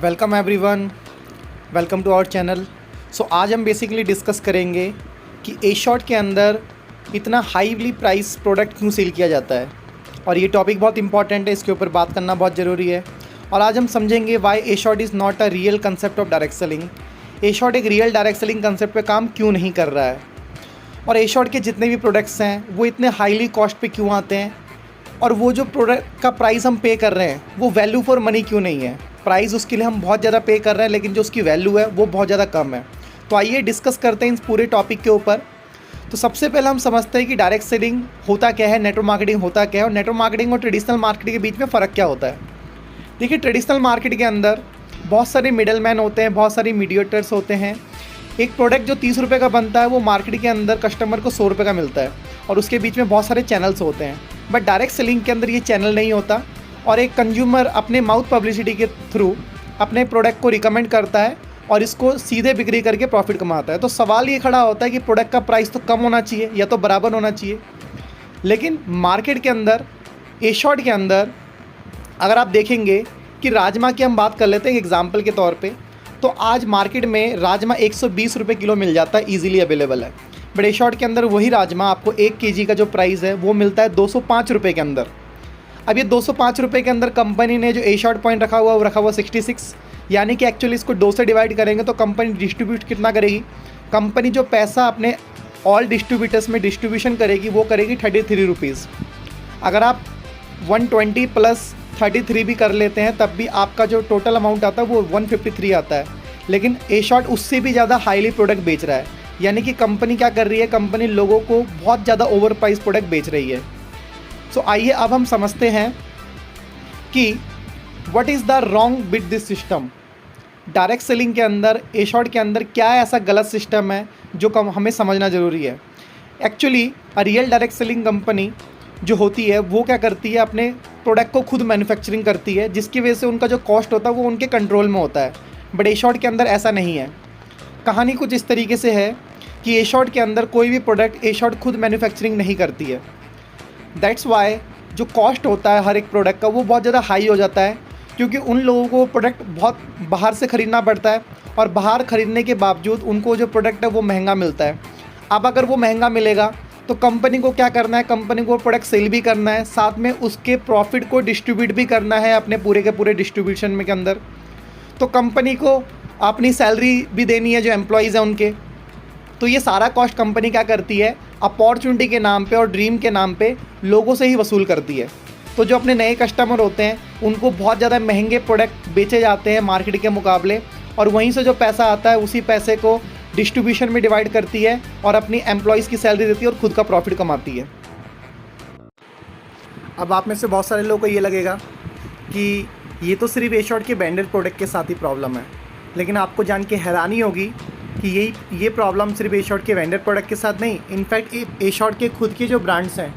Welcome everyone, welcome to our channel. So आज हम basically discuss करेंगे कि ए शॉर्ट के अंदर इतना हाईली प्राइस प्रोडक्ट क्यों सेल किया जाता है, और ये टॉपिक बहुत इंपॉर्टेंट है, इसके ऊपर बात करना बहुत ज़रूरी है। और आज हम समझेंगे why Asort is not a real concept of direct selling. Asort एक रियल डायरेक्ट सेलिंग कंसेप्ट पे काम क्यों नहीं कर रहा है, और ए शॉर्ट के जितने भी प्रोडक्ट्स हैं वो इतने हाईली कॉस्ट पे क्यों आते हैं, और वो जो प्रोडक्ट का प्राइस हम पे कर रहे हैं वो वैल्यू फॉर मनी क्यों नहीं है। प्राइस उसके लिए हम बहुत ज़्यादा पे कर रहे हैं, लेकिन जो उसकी वैल्यू है वो बहुत ज़्यादा कम है। तो आइए डिस्कस करते हैं इस पूरे टॉपिक के ऊपर। तो सबसे पहले हम समझते हैं कि डायरेक्ट सेलिंग होता क्या है, नेटवर्क मार्केटिंग होता क्या है, और नेटवर्क मार्केटिंग और ट्रेडिशनल मार्केटिंग के बीच में फ़र्क क्या होता है। देखिए, ट्रेडिशनल मार्केट के अंदर बहुत सारे मिडल मैन होते हैं, बहुत सारे मीडिएटर्स होते हैं। एक प्रोडक्ट जो 30 रुपये का बनता है वो मार्केट के अंदर कस्टमर को 100 रुपये का मिलता है, और उसके बीच में बहुत सारे चैनल्स होते हैं। बट डायरेक्ट सेलिंग के अंदर ये चैनल नहीं होता, और एक कंज्यूमर अपने माउथ पब्लिसिटी के थ्रू अपने प्रोडक्ट को रिकमेंड करता है और इसको सीधे बिक्री करके प्रॉफिट कमाता है। तो सवाल ये खड़ा होता है कि प्रोडक्ट का प्राइस तो कम होना चाहिए या तो बराबर होना चाहिए। लेकिन मार्केट के अंदर, ए शॉर्ट के अंदर अगर आप देखेंगे कि राजमा की हम बात कर लेते हैं एग्जाम्पल के तौर पे, तो आज मार्केट में राजमा 120 रुपये किलो मिल जाता है, ईजिली अवेलेबल है। बट ए शॉर्ट के अंदर वही राजमा आपको 1 केजी का जो प्राइस है वो मिलता है 205 रुपये के अंदर। अब ये 205 रुपये के अंदर कंपनी ने जो ए शॉर्ट पॉइंट रखा हुआ वो रखा हुआ 66, यानी कि एक्चुअली इसको 2 से डिवाइड करेंगे तो कंपनी डिस्ट्रीब्यूट कितना करेगी। कंपनी जो पैसा अपने ऑल डिस्ट्रीब्यूटर्स में डिस्ट्रीब्यूशन करेगी वो करेगी 33 रुपीज़। अगर आप 120 प्लस 33 भी कर लेते हैं तब भी आपका जो टोटल अमाउंट आता है वो 153 आता है। लेकिन ए शॉर्ट उससे भी ज़्यादा हाईली प्रोडक्ट बेच रहा है, यानी कि कंपनी क्या कर रही है, कंपनी लोगों को बहुत ज़्यादा ओवर प्राइस प्रोडक्ट बेच रही है। सो आइए अब हम समझते हैं कि what is the wrong with this system. Direct selling के अंदर, ए शॉर्ट के अंदर क्या ऐसा गलत सिस्टम है जो हमें समझना ज़रूरी है। Actually real direct selling company जो होती है वो क्या करती है, अपने प्रोडक्ट को खुद मैन्युफैक्चरिंग करती है, जिसकी वजह से उनका जो कॉस्ट होता है वो उनके कंट्रोल में होता है। बट ए शॉर्ट के अंदर ऐसा नहीं है। कहानी कुछ इस तरीके से है कि ए शॉर्ट के अंदर कोई भी प्रोडक्ट ए शॉर्ट खुद मैन्युफैक्चरिंग नहीं करती है। दैट्स वाई जो कॉस्ट होता है हर एक प्रोडक्ट का वो बहुत ज़्यादा हाई हो जाता है, क्योंकि उन लोगों को प्रोडक्ट बहुत बाहर से ख़रीदना पड़ता है, और बाहर ख़रीदने के बावजूद उनको जो प्रोडक्ट है वो महंगा मिलता है। अब अगर वो महंगा मिलेगा तो कंपनी को क्या करना है, कंपनी को प्रोडक्ट सेल भी करना है, साथ में उसके प्रॉफिट को डिस्ट्रीब्यूट भी करना है अपने पूरे के पूरे डिस्ट्रीब्यूशन में के अंदर। तो कंपनी को अपनी सैलरी भी देनी है जो एम्प्लॉयज़ हैं उनके। तो ये सारा कॉस्ट कंपनी क्या करती है, अपॉर्चुनिटी के नाम पे और ड्रीम के नाम पे लोगों से ही वसूल करती है। तो जो अपने नए कस्टमर होते हैं उनको बहुत ज़्यादा महंगे प्रोडक्ट बेचे जाते हैं मार्केट के मुकाबले, और वहीं से जो पैसा आता है उसी पैसे को डिस्ट्रीब्यूशन में डिवाइड करती है और अपनी एम्प्लॉयज़ की सैलरी देती है और ख़ुद का प्रॉफिट कमाती है। अब आप में से बहुत सारे लोगों को ये लगेगा कि ये तो सिर्फ ए शॉर्ट के ब्रांडेड प्रोडक्ट के साथ ही प्रॉब्लम है, लेकिन आपको जान के हैरानी होगी कि ये प्रॉब्लम सिर्फ ए शॉर्ट के ब्रांडेड प्रोडक्ट के साथ नहीं, इनफैक्ट ए शॉर्ट के खुद के जो ब्रांड्स हैं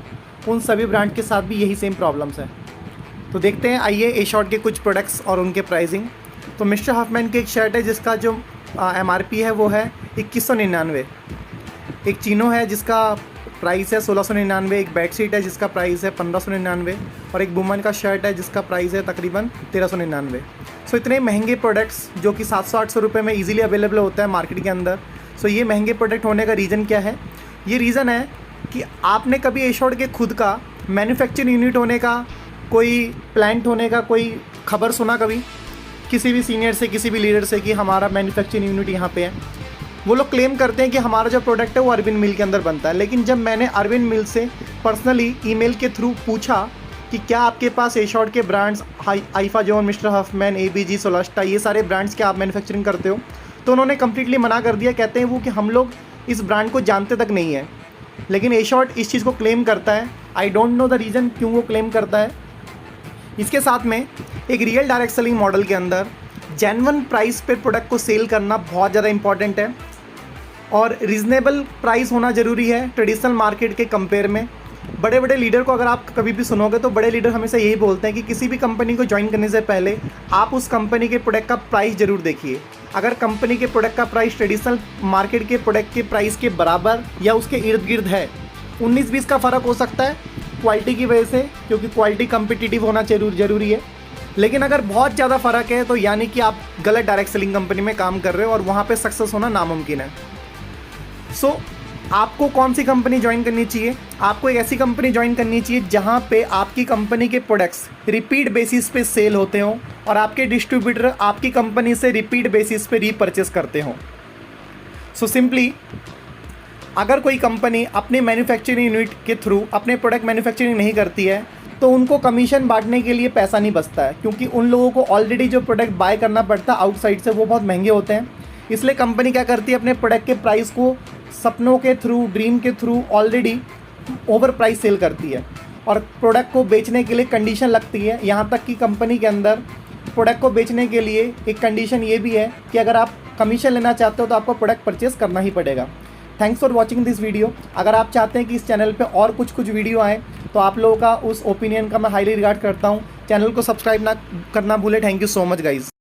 उन सभी ब्रांड के साथ भी यही सेम प्रॉब्लम्स हैं। तो देखते हैं आइए ए शॉर्ट के कुछ प्रोडक्ट्स और उनके प्राइसिंग। तो मिस्टर हॉफमैन की एक शर्ट है जिसका जो MRP है वो है 2199। एक चीनो है जिसका प्राइस है 1699। एक बेडशीट है जिसका प्राइस है 1599, और एक वुमन का शर्ट है जिसका प्राइस है तकरीबन 1399। सो इतने महंगे प्रोडक्ट्स जो कि 700-800 रुपये में इजीली अवेलेबल होता है मार्केट के अंदर। सो ये महंगे प्रोडक्ट होने का रीज़न क्या है? ये रीज़न है कि आपने कभी ए शॉर्ट के खुद का मैन्युफैक्चरिंग यूनिट होने का, कोई प्लांट होने का कोई खबर सुना कभी किसी भी सीनियर से, किसी भी लीडर से कि हमारा मैन्युफैक्चरिंग यूनिट यहाँ पे है? वो लोग क्लेम करते हैं कि हमारा जो प्रोडक्ट है वो अरविंद मिल के अंदर बनता है। लेकिन जब मैंने अरविंद मिल से पर्सनली ईमेल के थ्रू पूछा कि क्या आपके पास ए शॉर्ट के brands Aifa zone, mister Hoffman, ABG, Solasta, ये सारे ब्रांड्स के आप मैन्युफैक्चरिंग करते हो, तो उन्होंने कम्प्लीटली मना कर दिया। कहते हैं वो कि हम लोग इस ब्रांड को जानते तक नहीं है। लेकिन ए शॉर्ट इस चीज़ को क्लेम करता है। I don't know the reason क्यों वो क्लेम करता है। इसके साथ में एक रियल डायरेक्ट सेलिंग मॉडल के अंदर जेन्युइन प्राइस पे प्रोडक्ट को सेल करना बहुत ज़्यादा इंपॉर्टेंट है, और रीज़नेबल प्राइस होना ज़रूरी है ट्रेडिशनल मार्केट के कंपेयर में। बड़े बड़े लीडर को अगर आप कभी भी सुनोगे तो बड़े लीडर हमेशा यही बोलते हैं कि किसी भी कंपनी को ज्वाइन करने से पहले आप उस कंपनी के प्रोडक्ट का प्राइस ज़रूर देखिए। अगर कंपनी के प्रोडक्ट का प्राइस ट्रेडिशनल मार्केट के प्रोडक्ट के प्राइस के बराबर या उसके इर्द गिर्द है, 19-20 का फ़र्क हो सकता है क्वालिटी की वजह से, क्योंकि क्वालिटी कम्पिटिटिव होना ज़रूरी है। लेकिन अगर बहुत ज़्यादा फ़र्क है तो यानी कि आप गलत डायरेक्ट सेलिंग कंपनी में काम कर रहे हो और वहाँ पे सक्सेस होना नामुमकिन है। सो आपको कौन सी कंपनी ज्वाइन करनी चाहिए? आपको एक ऐसी कंपनी ज्वाइन करनी चाहिए जहाँ पे आपकी कंपनी के प्रोडक्ट्स रिपीट बेसिस पे सेल होते हों और आपके डिस्ट्रीब्यूटर आपकी कंपनी से रिपीट बेसिस पे रीपरचेस करते हों। सो सिंपली अगर कोई कंपनी अपने मैन्युफैक्चरिंग यूनिट के थ्रू अपने प्रोडक्ट मैन्युफैक्चरिंग नहीं करती है तो उनको कमीशन बांटने के लिए पैसा नहीं बचता है, क्योंकि उन लोगों को ऑलरेडी जो प्रोडक्ट बाय करना पड़ता है आउटसाइड से वो बहुत महंगे होते हैं। इसलिए कंपनी क्या करती है, अपने प्रोडक्ट के प्राइस को सपनों के थ्रू, ड्रीम के through already over price cell करती है और प्रोडक्ट को बेचने के लिए कंडीशन लगती है। यहाँ तक कि कंपनी के अंदर प्रोडक्ट को बेचने के लिए एक कंडीशन ये भी है कि अगर आप कमीशन लेना चाहते हो तो आपको प्रोडक्ट परचेस करना ही पड़ेगा। Thanks for watching this video. अगर आप चाहते हैं कि इस चैनल पे और कुछ वीडियो आए तो आप लोगों का उस ओपिनियन का मैं हाईली रिगार्ड करता हूँ। चैनल को सब्सक्राइब ना करना भूले। Thank you so much guys.